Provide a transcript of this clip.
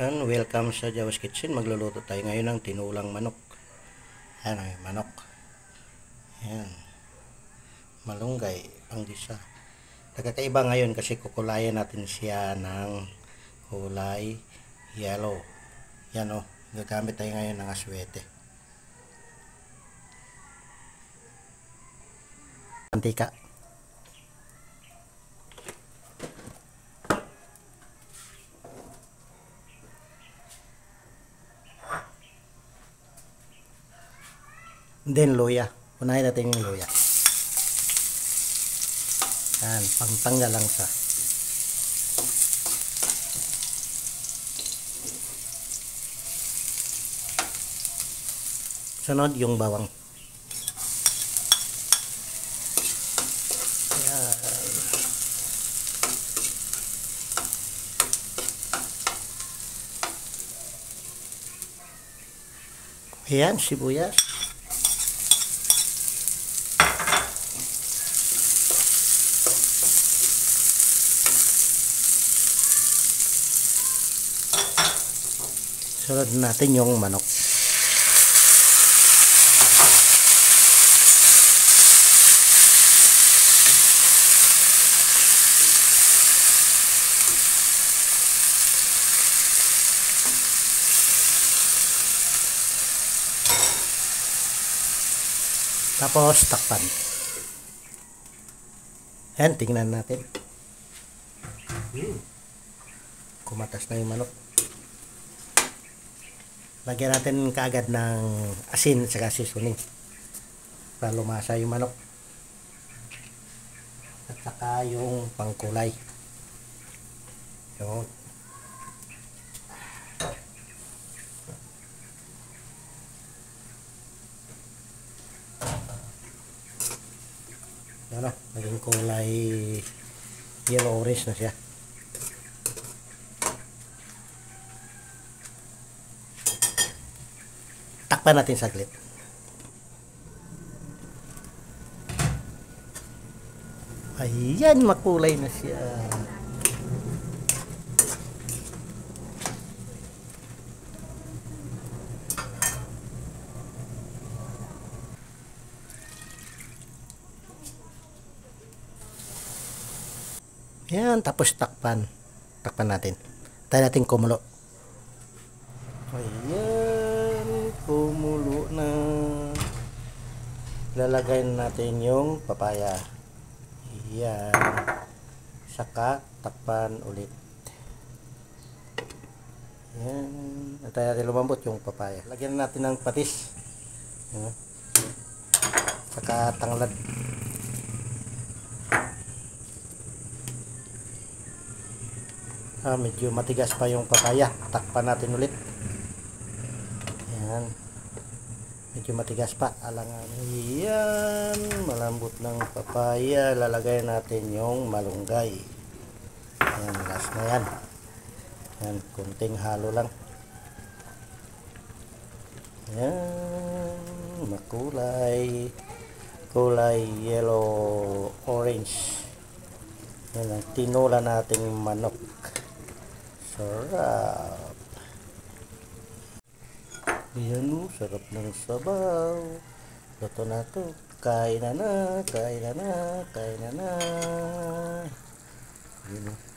Yan, welcome sa Jawas Kitchen. Magluluto tayo ngayon ng tinulang manok. Yan ay manok. Yan. Malunggay, panggisa. Nagkakaiba ngayon kasi kukulayan natin siya ng kulay yellow. Yan o, gagamit tayo ngayon ng aswete. Mantika. Then luya. Unahin natin yung luya. Yan, pangtanggal lang sa. Sunod yung bawang. Yan. Ayan, sibuyas. Sunod natin yung manok. Tapos takpan. Ayan, tingnan natin. Kumatas na yung manok. Lagyan natin kaagad ng asin at seasoning para lumasa yung manok. At saka yung pangkulay. Yun. Ano, naging kulay yellow orange na siya. Takpan natin saglit. Ayan, makulay na siya. Ayan, tapos takpan. Takpan natin. Tayo natin kumulo. Ayan, kumulo na. Lalagay natin yung papaya. Ayan. Saka takpan ulit. Ayan. Tayo natin lumambot yung papaya. Lagyan natin ng patis. Ayan. Saka tanglad. Medyo matigas pa yung papaya. Takpan natin ulit. Ayan. Medyo matigas pa. Alangan. Ayan. Malambot ng papaya. Lalagay natin yung malunggay. Ayan. Last na yan. Ayan. Kunting halo lang. Ayan. Makulay. Kulay yellow orange. Ayan ang tinula nating manok. Sarap. Ayan o, sarap ng sabaw. Luto na to. Kain na na, kain na na, kain na na. Ayan o.